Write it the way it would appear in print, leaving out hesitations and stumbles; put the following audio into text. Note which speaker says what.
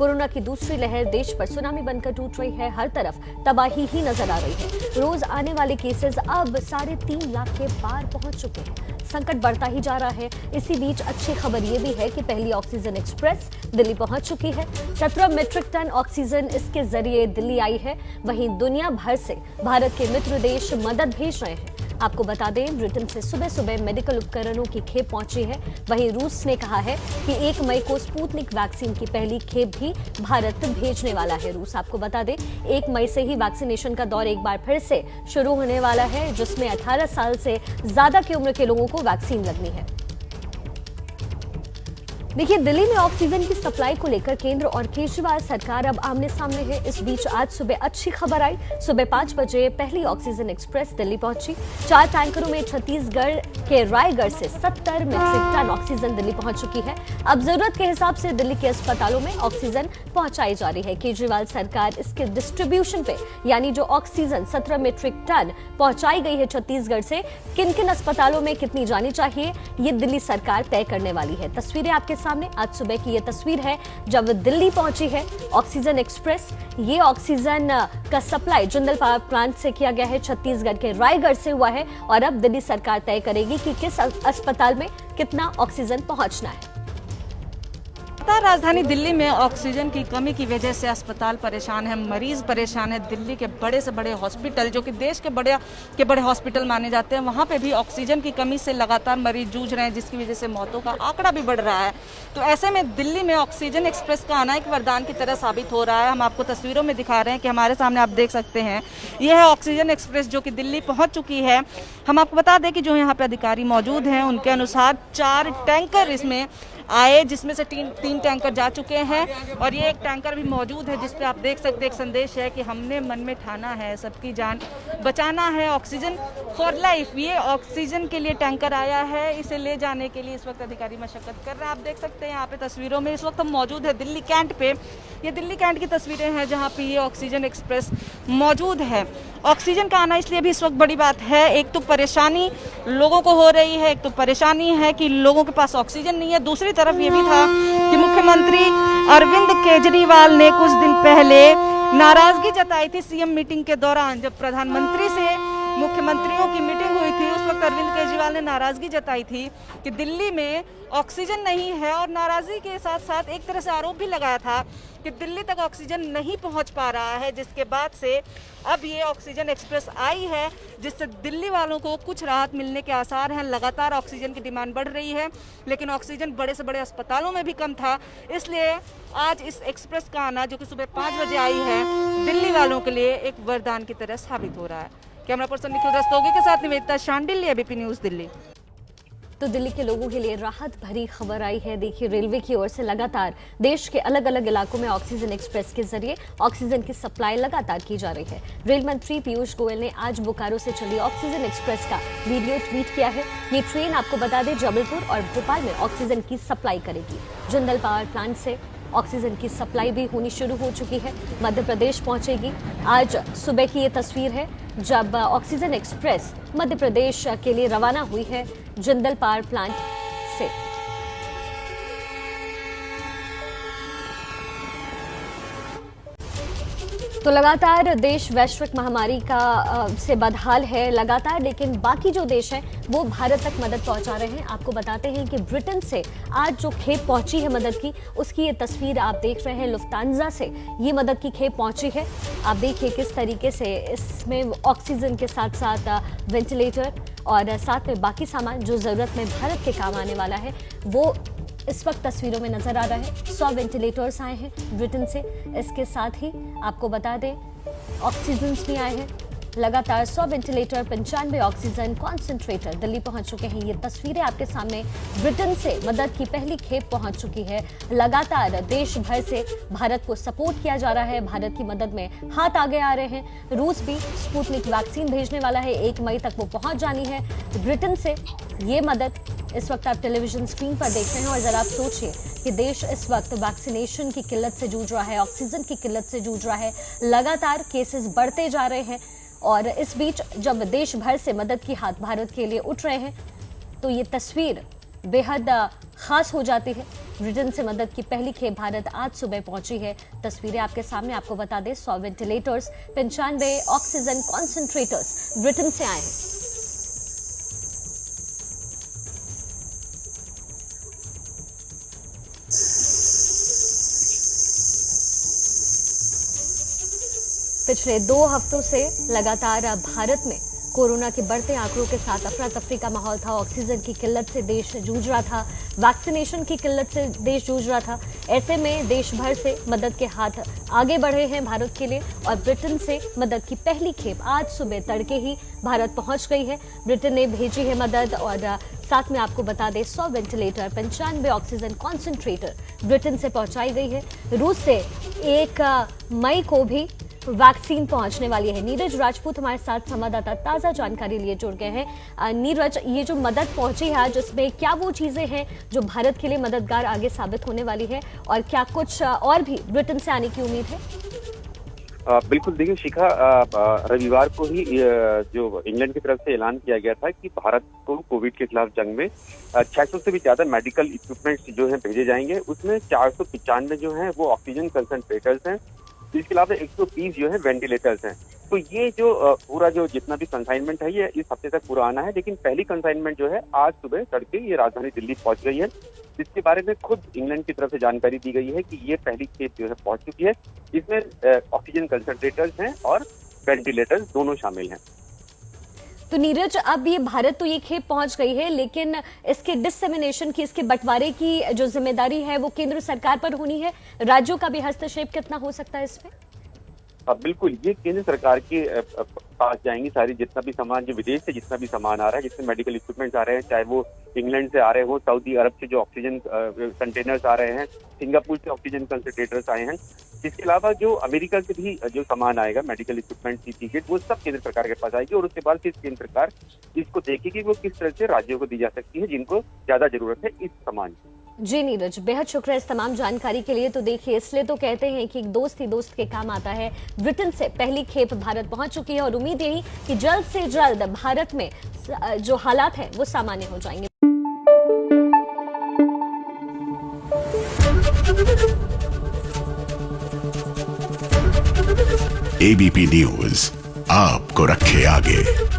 Speaker 1: Corona की दूसरी लहर देश पर सुनामी बनकर टूट रही है। हर तरफ तबाही ही नजर आ रही है। रोज आने वाले केसेस अब 3.5 लाख के पार पहुंच चुके हैं। संकट बढ़ता ही जा रहा है। इसी बीच अच्छी खबर ये भी है कि पहली ऑक्सीजन एक्सप्रेस दिल्ली पहुंच चुकी है। 17 मीट्रिक टन ऑक्सीजन इसके जरिए दिल्ली आई है। वहीं दुनिया भर से भारत के मित्र देश मदद भेज रहे हैं। आपको बता दें, ब्रिटेन से सुबह सुबह मेडिकल उपकरणों की खेप पहुंची है। वहीं रूस ने कहा है कि 1 मई को स्पुतनिक वैक्सीन की पहली खेप भी भारत भेजने वाला है। रूस, आपको बता दें, 1 मई से ही वैक्सीनेशन का दौर एक बार फिर से शुरू होने वाला है, जिसमें 18 साल से ज्यादा की उम्र के लोगों को वैक्सीन लगनी है। देखिए, दिल्ली में ऑक्सीजन की सप्लाई को लेकर केंद्र और केजरीवाल सरकार अब आमने सामने है। इस बीच आज सुबह अच्छी खबर आई। सुबह 5 बजे पहली ऑक्सीजन एक्सप्रेस दिल्ली पहुंची। 4 टैंकरों में छत्तीसगढ़ के रायगढ़ से 70 मीट्रिक टन ऑक्सीजन दिल्ली पहुंच चुकी है। अब जरूरत के हिसाब से दिल्ली के अस्पतालों में ऑक्सीजन पहुंचाई जा रही है। केजरीवाल सरकार इसके डिस्ट्रीब्यूशन पे, यानी जो ऑक्सीजन 17 मीट्रिक टन पहुंचाई गई है छत्तीसगढ़ से, किन किन अस्पतालों में कितनी जानी चाहिए, ये दिल्ली सरकार तय करने वाली है। तस्वीरें आपके सामने आज सुबह की ये तस्वीर है जब दिल्ली पहुंची है ऑक्सीजन एक्सप्रेस। ये ऑक्सीजन का सप्लाई जिंदल पावर प्लांट से किया गया है, छत्तीसगढ़ के रायगढ़ से हुआ है। और अब दिल्ली सरकार तय करेगी कि किस अस्पताल में कितना ऑक्सीजन पहुंचना है।
Speaker 2: राजधानी दिल्ली में ऑक्सीजन की कमी की वजह से अस्पताल परेशान है, मरीज परेशान है। दिल्ली के बड़े से बड़े हॉस्पिटल, जो कि देश के बड़े हॉस्पिटल माने जाते हैं, वहाँ पे भी ऑक्सीजन की कमी से लगातार मरीज जूझ रहे हैं, जिसकी वजह से मौतों का आंकड़ा भी बढ़ रहा है। तो ऐसे में दिल्ली में ऑक्सीजन एक्सप्रेस का आना एक वरदान की तरह साबित हो रहा है। हम आपको तस्वीरों में दिखा रहे हैं कि हमारे सामने आप देख सकते हैं, यह है ऑक्सीजन एक्सप्रेस जो कि दिल्ली पहुँच चुकी है। हम आपको बता दें कि जो यहाँ पे अधिकारी मौजूद हैं, उनके अनुसार 4 टैंकर इसमें आए, जिसमें से 3 टैंकर जा चुके हैं और ये एक टैंकर भी मौजूद है, जिस पे आप देख सकते हैं एक संदेश है कि हमने मन में ठाना है सबकी जान बचाना है, ऑक्सीजन फॉर लाइफ। ये ऑक्सीजन के लिए टैंकर आया है, इसे ले जाने के लिए इस वक्त अधिकारी मशक्कत कर रहे हैं। आप देख सकते हैं यहाँ पे तस्वीरों में, इस वक्त हम मौजूद है दिल्ली कैंट पे। ये दिल्ली कैंट की तस्वीरें हैं जहाँ पे ये ऑक्सीजन एक्सप्रेस मौजूद है। ऑक्सीजन का आना इसलिए भी इस वक्त बड़ी बात है, एक तो परेशानी लोगों को हो रही है, एक तो परेशानी है कि लोगों के पास ऑक्सीजन नहीं है। दूसरी तरफ ये भी था कि मुख्यमंत्री अरविंद केजरीवाल ने कुछ दिन पहले नाराजगी जताई थी सीएम मीटिंग के दौरान। जब प्रधानमंत्री से मुख्यमंत्रियों की मीटिंग हुई थी, उस वक्त अरविंद केजरीवाल ने नाराजगी जताई थी कि दिल्ली में ऑक्सीजन नहीं है, और नाराजगी के साथ साथ एक तरह से आरोप भी लगाया था कि दिल्ली तक ऑक्सीजन नहीं पहुंच पा रहा है। जिसके बाद से अब ये ऑक्सीजन एक्सप्रेस आई है, जिससे दिल्ली वालों को कुछ राहत मिलने के आसार हैं। लगातार ऑक्सीजन की डिमांड बढ़ रही है, लेकिन ऑक्सीजन बड़े से बड़े अस्पतालों में भी कम था। इसलिए आज इस एक्सप्रेस का आना, जो कि सुबह 5 बजे आई है, दिल्ली वालों के लिए एक वरदान की तरह साबित हो रहा है। कैमरा पर्सन निखिल रस्तोगी के साथ निवेदिता शांडिल्य, एबीपी न्यूज दिल्ली।
Speaker 1: तो दिल्ली के लोगों के लिए राहत भरी खबर आई है। देखिए, रेलवे की ओर से लगातार देश के अलग अलग इलाकों में ऑक्सीजन एक्सप्रेस के जरिए ऑक्सीजन की सप्लाई लगातार की जा रही है। रेल मंत्री पीयूष गोयल ने आज बोकारो से चली ऑक्सीजन एक्सप्रेस का वीडियो ट्वीट किया है। ये ट्रेन, आपको बता दें, जबलपुर और भोपाल में ऑक्सीजन की सप्लाई करेगी। जिंदल पावर प्लांट से ऑक्सीजन की सप्लाई भी होनी शुरू हो चुकी है, मध्य प्रदेश पहुंचेगी। आज सुबह की ये तस्वीर है जब ऑक्सीजन एक्सप्रेस मध्य प्रदेश के लिए रवाना हुई है जिंदल पावर प्लांट से। तो लगातार देश वैश्विक महामारी का से बदहाल है लगातार, लेकिन बाकी जो देश हैं वो भारत तक मदद पहुंचा रहे हैं। आपको बताते हैं कि ब्रिटेन से आज जो खेप पहुंची है मदद की, उसकी ये तस्वीर आप देख रहे हैं। लुफ्तांजा से ये मदद की खेप पहुंची है। आप देखिए किस तरीके से इसमें ऑक्सीजन के साथ साथ वेंटिलेटर और साथ में बाकी सामान जो ज़रूरत में भारत के काम आने वाला है, वो इस वक्त तस्वीरों में नजर आ रहा है। 100 वेंटिलेटर्स आए हैं ब्रिटेन से। इसके साथ ही आपको बता दें, ऑक्सीजन भी आए हैं। लगातार 100 वेंटिलेटर, 95 ऑक्सीजन कॉन्सेंट्रेटर दिल्ली पहुंच चुके हैं। ये तस्वीरें आपके सामने, ब्रिटेन से मदद की पहली खेप पहुंच चुकी है। लगातार देश भर से भारत को सपोर्ट किया जा रहा है, भारत की मदद में हाथ आगे आ रहे हैं। रूस भी स्पुतनिक वैक्सीन भेजने वाला है, 1 मई तक वो पहुंच जानी है। ब्रिटेन से ये मदद इस वक्त आप टेलीविजन स्क्रीन पर देख रहे हैं। और जरा आप सोचिए कि देश इस वक्त वैक्सीनेशन की किल्लत से जूझ रहा है, ऑक्सीजन की किल्लत से जूझ रहा है। लगातार केसेस बढ़ते जा रहे हैं, और इस बीच जब देश भर से मदद की हाथ भारत के लिए उठ रहे हैं, तो ये तस्वीर बेहद खास हो जाती है। ब्रिटेन से मदद की पहली खेप भारत आज सुबह पहुंची है। तस्वीरें आपके सामने, आपको बता दें 100 वेंटिलेटर्स, 95 ऑक्सीजन कॉन्सेंट्रेटर्स ब्रिटेन से आए हैं। पिछले 2 हफ्तों से लगातार भारत में कोरोना के बढ़ते आंकड़ों के साथ अफरा तफरी का माहौल था। ऑक्सीजन की किल्लत से देश जूझ रहा था, वैक्सीनेशन की किल्लत से देश जूझ रहा था। ऐसे में देश भर से मदद के हाथ आगे बढ़े हैं भारत के लिए और ब्रिटेन से मदद की पहली खेप आज सुबह तड़के ही भारत पहुंच गई है। ब्रिटेन ने भेजी है मदद और साथ में आपको बता दें 100 वेंटिलेटर, 95 ऑक्सीजन कॉन्सेंट्रेटर ब्रिटेन से पहुंचाई गई है। रूस से 1 मई को भी वैक्सीन पहुंचने वाली है। नीरज राजपूत हमारे साथ संवाददाता ताजा जानकारी लिए जुड़ गए हैं। नीरज, ये जो मदद पहुंची है आज, उसमें क्या वो चीजें हैं जो भारत के लिए मददगार आगे साबित होने वाली है और क्या कुछ और भी ब्रिटेन से आने की उम्मीद है?
Speaker 3: बिल्कुल, देखिए शिखा, रविवार को ही जो इंग्लैंड की तरफ से ऐलान किया गया था कि भारत को कोविड के खिलाफ जंग में 600 से भी ज्यादा मेडिकल इक्विपमेंट्स जो हैं भेजे जाएंगे। उसमें 495 जो हैं वो ऑक्सीजन कंसंट्रेटर्स हैं, इसके अलावा 130 जो है वेंटिलेटर्स हैं। तो ये जो पूरा जो जितना भी कंसाइनमेंट है ये इस हफ्ते तक पूरा आना है, लेकिन पहली कंसाइनमेंट जो है आज सुबह तड़के ये राजधानी दिल्ली पहुंच गई है। इसके बारे में खुद इंग्लैंड की तरफ से जानकारी दी गई है कि ये पहली खेप जो है पहुंच चुकी है। इसमें ऑक्सीजन कंसंट्रेटर्स हैं और वेंटिलेटर्स दोनों शामिल हैं।
Speaker 1: तो नीरज, अब ये भारत तो ये खेप पहुंच गई है, लेकिन इसके डिसेमिनेशन की, इसके बंटवारे की जो जिम्मेदारी है वो केंद्र सरकार पर होनी है। राज्यों का भी हस्तक्षेप कितना हो सकता है इसमें?
Speaker 3: बिल्कुल, ये केंद्र सरकार के पास जाएंगी सारी, जितना भी सामान जो विदेश से जितना भी सामान आ रहा है, जिसमें मेडिकल इक्विपमेंट्स आ रहे हैं, चाहे वो इंग्लैंड से आ रहे हो, सऊदी अरब से जो ऑक्सीजन कंटेनर्स आ रहे हैं, सिंगापुर से ऑक्सीजन कंसंट्रेटर्स आए हैं, इसके अलावा जो अमेरिका से भी जो सामान आएगा मेडिकल इक्विपमेंट की चीजें, वो सब केंद्र सरकार के पास आएगी और उसके बाद फिर केंद्र सरकार इसको देखेगी वो किस तरह से राज्यों को दी जा सकती है जिनको ज्यादा जरूरत है इस सामान की।
Speaker 1: जी नीरज, बेहद शुक्रिया इस तमाम जानकारी के लिए। तो देखिए, इसलिए तो कहते हैं कि एक दोस्त ही दोस्त के काम आता है। ब्रिटेन से पहली खेप भारत पहुंच चुकी है और उम्मीद यही कि जल्द से जल्द भारत में जो हालात हैं वो सामान्य हो जाएंगे।
Speaker 4: एबीपी न्यूज आपको रखे आगे।